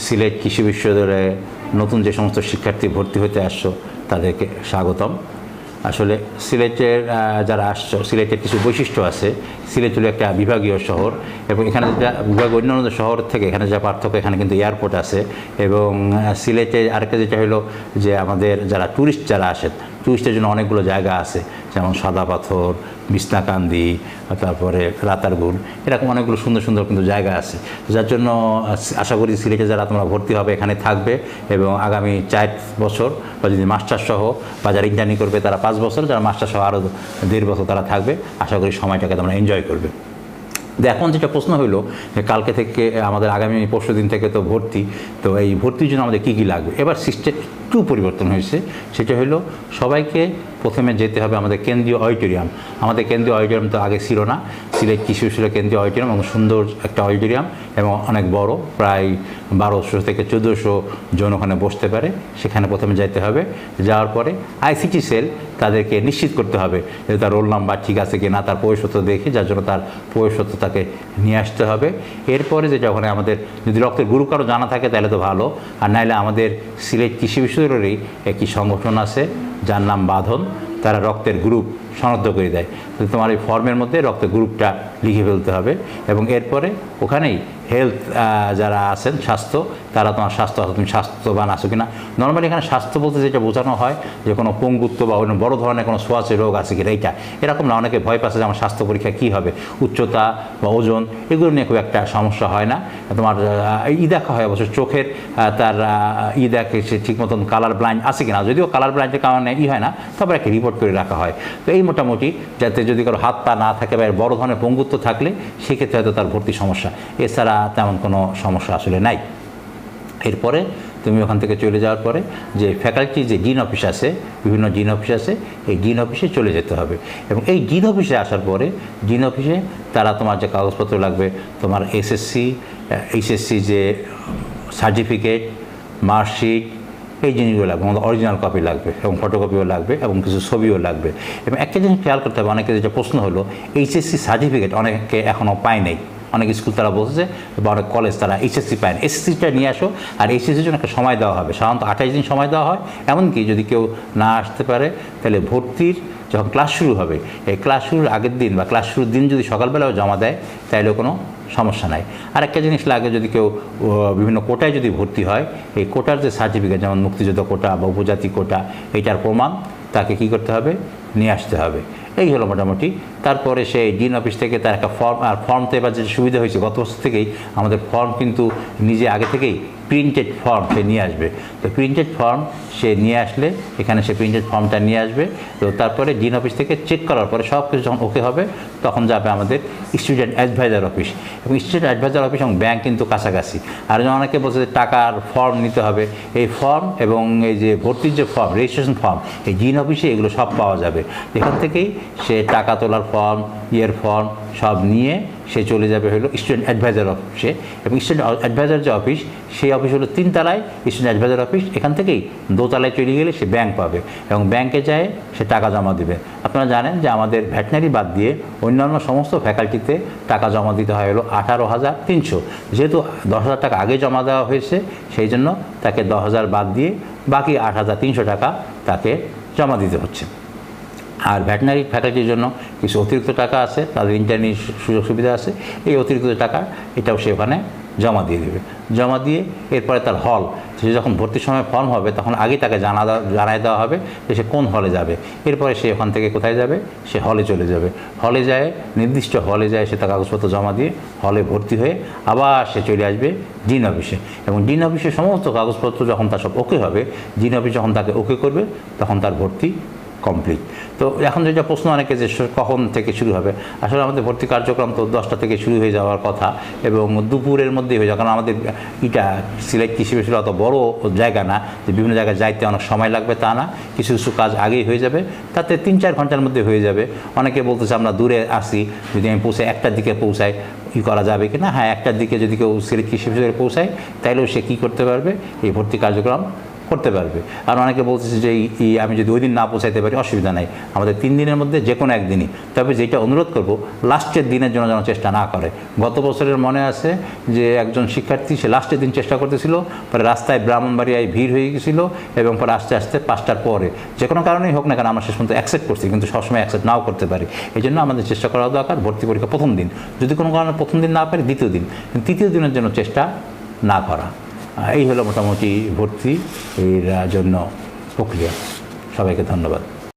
সিলেট কৃষি বিশ্ববিদ্যালয়ে নতুন যে সমস্ত শিক্ষার্থী ভর্তি হতে আসছো তাদেরকে স্বাগতম। আসলে সিলেটের যারা আসছো, সিলেটের কিছু বৈশিষ্ট্য আছে। সিলেট হলো একটা বিভাগীয় শহর এবং এখানে যা বিভাগ অন্যান্য শহর থেকে এখানে যা পার্থক্য, এখানে কিন্তু এয়ারপোর্ট আছে এবং সিলেটে আরেকটা যেটা হলো যে আমাদের যারা ট্যুরিস্ট যারা আসেন, ট্যুরিস্টের জন্য অনেকগুলো জায়গা আছে, যেমন সাদা পাথর, বিছনাকান্দি, তারপরে রাতারগুল, এরকম অনেকগুলো সুন্দর সুন্দর কিন্তু জায়গা আছে, যার জন্য আশা করি সিলেটে যারা তোমরা ভর্তি হবে এখানে থাকবে এবং আগামী 4 বছর বা যদি মাস্টার সহ বা যারা ইন্টার্নি করবে তারা 5 বছর, যারা মাস্টার সহ আরও 1.5 বছর তারা থাকবে। আশা করি সময়টাকে তোমরা এনজয় করবে। এখন যেটা প্রশ্ন হইলো যে কালকে থেকে আমাদের আগামী পরশু দিন থেকে তো ভর্তি, তো এই ভর্তির জন্য আমাদের কী কী লাগবে। এবার সিস্টেম একটু পরিবর্তন হয়েছে, সেটা হলো সবাইকে প্রথমে যেতে হবে আমাদের কেন্দ্রীয় অডিটোরিয়াম। আমাদের কেন্দ্রীয় অডিটোরিয়াম তো আগে ছিল না, সিলেট কৃষি বিশ্ববিদ্যালয় কেন্দ্রীয় অডিটোরিয়াম এবং সুন্দর একটা অডিটোরিয়াম এবং অনেক বড়, প্রায় 1200 থেকে 1400 জন ওখানে বসতে পারে। সেখানে প্রথমে যেতে হবে। যাওয়ার পরে আইসিটি সেল তাদেরকে নিশ্চিত করতে হবে যে তার রোল নাম্বার ঠিক আছে কি না, তার প্রবেশপত্র দেখে, যার জন্য তার প্রবেশপত্র তাকে নিয়ে আসতে হবে। এরপরে যেটা ওখানে আমাদের যদি রক্তের গ্রুপ কারো জানা থাকে তাহলে তো ভালো, আর নাহলে আমাদের সিলেট কৃষি বিশ্ববিদ্যালয়েরই একটি সংগঠন আছে যার নাম বাঁধন, তারা রক্তের গ্রুপ শনাক্ত করে দেয়। তো তোমার এই ফর্মের মধ্যে রক্তের গ্রুপটা লিখে ফেলতে হবে এবং এরপরে ওখানেই হেলথ যারা আছেন, স্বাস্থ্য, তারা তোমার স্বাস্থ্য আছে, তুমি স্বাস্থ্যবান আছো কিনা। নর্মালি এখানে স্বাস্থ্য বলতে যেটা বোঝানো হয় যে কোনো পঙ্গুত্ব বা অন্য বড় ধরনের কোনো ছোঁয়াচে রোগ আছে কিনা, এইটা এরকম না। অনেকে ভয় পাচ্ছে যে আমার স্বাস্থ্য পরীক্ষা কী হবে, উচ্চতা বা ওজন, এগুলো নিয়ে খুব একটা সমস্যা হয় না। তোমার দেখা হয় অবশ্য চোখের, তার দেখে সে ঠিক মতন কালার ব্লাইন্ড আছে কিনা, যদিও কালার ব্লাইন্ডের কারণে হয় না, তারপর একটা রিপোর্ট করে রাখা হয়। তো এই মোটামুটি যাতে যদি কারো হাত পা না থাকে বা বড় ধরনের পঙ্গুত্ব থাকলে সেক্ষেত্রে হয়তো তার ভর্তি সমস্যা, এছাড়া তেমন কোনো সমস্যা আসলে নাই। এরপরে তুমি ওখান থেকে চলে যাওয়ার পরে যে ফ্যাকাল্টি যে ডিন অফিস আছে, বিভিন্ন ডিন অফিস আছে, এই ডিন অফিসে চলে যেতে হবে এবং এই ডিন অফিসে আসার পরে ডিন অফিসে তারা তোমার যে কাগজপত্র লাগবে, তোমার এসএসসি এইচএসসি যে সার্টিফিকেট, মার্কশিট, এই জিনিসগুলো লাগবে, আমাদের অরিজিনাল কপি লাগবে এবং ফটোকপিও লাগবে এবং কিছু ছবিও লাগবে। এবং একটা জিনিস খেয়াল করতে হবে, অনেকে যেটা প্রশ্ন হলো এইচএসসি সার্টিফিকেট অনেকে এখনও পায় নাই, অনেক স্কুল তারা বলছে বা অনেক কলেজ তারা এইচএসসি পায় না। এসএসসিটা নিয়ে আসো, আর এইচএসসির জন্য একটা সময় দেওয়া হবে, সাধারণত 28 দিন সময় দেওয়া হয়। এমনকি যদি কেউ না আসতে পারে তাহলে ভর্তির যখন ক্লাস শুরু হবে, এই ক্লাস শুরুর আগের দিন বা ক্লাস শুরুর দিন যদি সকালবেলাও জমা দেয় তাহলেও কোনো সমস্যা নাই। আর একটা জিনিস লাগে, যদি কেউ বিভিন্ন কোটায় যদি ভর্তি হয়, এই কোটার যে সার্টিফিকেট, যেমন মুক্তিযোদ্ধা কোটা বা উপজাতি কোটা, এইটার প্রমাণ তাকে কী করতে হবে, নিয়ে আসতে হবে। এই হলো মোটামুটি। তারপরে সেই ডিন অফিস থেকে তার একটা ফর্ম, আর ফর্মতে এবার যে সুবিধা হয়েছে গত বছর থেকেই আমাদের ফর্ম কিন্তু নিজে আগে থেকেই প্রিন্টেড ফর্ম সে নিয়ে আসবে। তো প্রিন্টেড ফর্ম সে নিয়ে আসলে এখানে সে প্রিন্টেড ফর্মটা নিয়ে আসবে। তো তারপরে ডিন অফিস থেকে চেক করার পরে সব কিছু যখন ওকে হবে তখন যাবে আমাদের স্টুডেন্ট অ্যাডভাইজার অফিস, এবং স্টুডেন্ট অ্যাডভাইজার অফিস এবং ব্যাংক কিন্তু কাছাকাছি। আর অনেকে বলছে যে টাকার ফর্ম নিতে হবে, এই ফর্ম এবং এই যে ভর্তির যে ফর্ম, রেজিস্ট্রেশন ফর্ম, এই ডিন অফিসে এগুলো সব পাওয়া যাবে। এখান থেকেই সে টাকা তোলার ফর্ম, ফর্ম সব নিয়ে সে চলে যাবে হলো স্টুডেন্ট অ্যাডভাইজার অফিসে। এবং স্টুডেন্ট অ্যাডভাইজার যে অফিস, সেই অফিস হলো 3 তলায় স্টুডেন্ট অ্যাডভাইজার অফিস। এখান থেকেই 2 তলায় চলে গেলে সে ব্যাংক পাবে এবং ব্যাংকে যায় সে টাকা জমা দেবে। আপনারা জানেন যে আমাদের ভেটেরিনারি বাদ দিয়ে অন্যান্য সমস্ত ফ্যাকাল্টিতে টাকা জমা দিতে হয় হলো 18,300। যেহেতু 10,000 টাকা আগে জমা দেওয়া হয়েছে, সেই জন্য তাকে 10,000 বাদ দিয়ে বাকি 8,300 টাকা তাকে জমা দিতে হচ্ছে। আর ভেটেরিনারি ফ্যাকাল্টির জন্য কিছু অতিরিক্ত টাকা আছে, তাদের ইন্টারনি সুযোগ সুবিধা আছে, এই অতিরিক্ত টাকা এটাও সে ওখানে জমা দিয়ে দেবে। জমা দিয়ে এরপরে তার হল, সে যখন ভর্তির সময় ফর্ম হবে তখন আগেই তাকে জানাই দেওয়া হবে যে সে কোন হলে যাবে। এরপরে সে ওখান থেকে কোথায় যাবে, সে হলে চলে যাবে। হলে যায়, নির্দিষ্ট হলে যায়, সে তার কাগজপত্র জমা দিয়ে হলে ভর্তি হয়ে আবার সে চলে আসবে ডিন অফিসে। এবং ডিন অফিসে সমস্ত কাগজপত্র যখন তার সব ওকে হবে, ডিন অফিস যখন তাকে ওকে করবে তখন তার ভর্তি কমপ্লিট। তো এখন যেটা প্রশ্ন অনেকে যে কখন থেকে শুরু হবে, আসলে আমাদের ভর্তি কার্যক্রম তো 10টা থেকে শুরু হয়ে যাওয়ার কথা এবং দুপুরের মধ্যেই হয়ে যাবে, কারণ আমাদের এটা সিলেট কৃষি বিশ্ববিদ্যালয় অত বড় জায়গা না যে বিভিন্ন জায়গায় যাইতে অনেক সময় লাগবে, তা না। কিছু কিছু কাজ আগেই হয়ে যাবে, তাতে 3-4 ঘন্টার মধ্যে হয়ে যাবে। অনেকে বলতেছে আমরা দূরে আসি, যদি আমি পৌঁছাই 1টার দিকে পৌঁছাই, করা যাবে কি না? হ্যাঁ, 1টার দিকে যদি কেউ সিলেট কৃষি বিশ্ববিদ্যালয়ে পৌঁছায় তাইলেও সে কী করতে পারবে, এই ভর্তি কার্যক্রম করতে পারবে। আর অনেকে বলতেছে যে আমি যদি ওই দিন না পৌঁছাইতে পারি অসুবিধা নাই, আমাদের 3 দিনের মধ্যে যে কোনো একদিনই, তবে যেটা অনুরোধ করব লাস্টের দিনের জন্য যেন চেষ্টা না করে। গত বছরের মনে আছে যে একজন শিক্ষার্থী সে লাস্টের দিন চেষ্টা করতেছিল, পরে রাস্তায় ব্রাহ্মণবাড়িয়ায় ভিড় হয়ে গেছিল এবং পরে আস্তে আস্তে 5টার পরে, যে কোনো কারণেই হোক না কেন আমরা শেষ পর্যন্ত অ্যাকসেপ্ট করছি, কিন্তু সবসময় অ্যাকসেপ্ট নাও করতে পারি। এই জন্য আমাদের চেষ্টা করা দরকার ভর্তি পরীক্ষা প্রথম দিন, যদি কোনো কারণে প্রথম দিন না পারি দ্বিতীয় দিন, কিন্তু তৃতীয় দিনের জন্য চেষ্টা না করা। এই হলো মোটামুটি ভর্তি এর জন্য প্রক্রিয়া। সবাইকে ধন্যবাদ।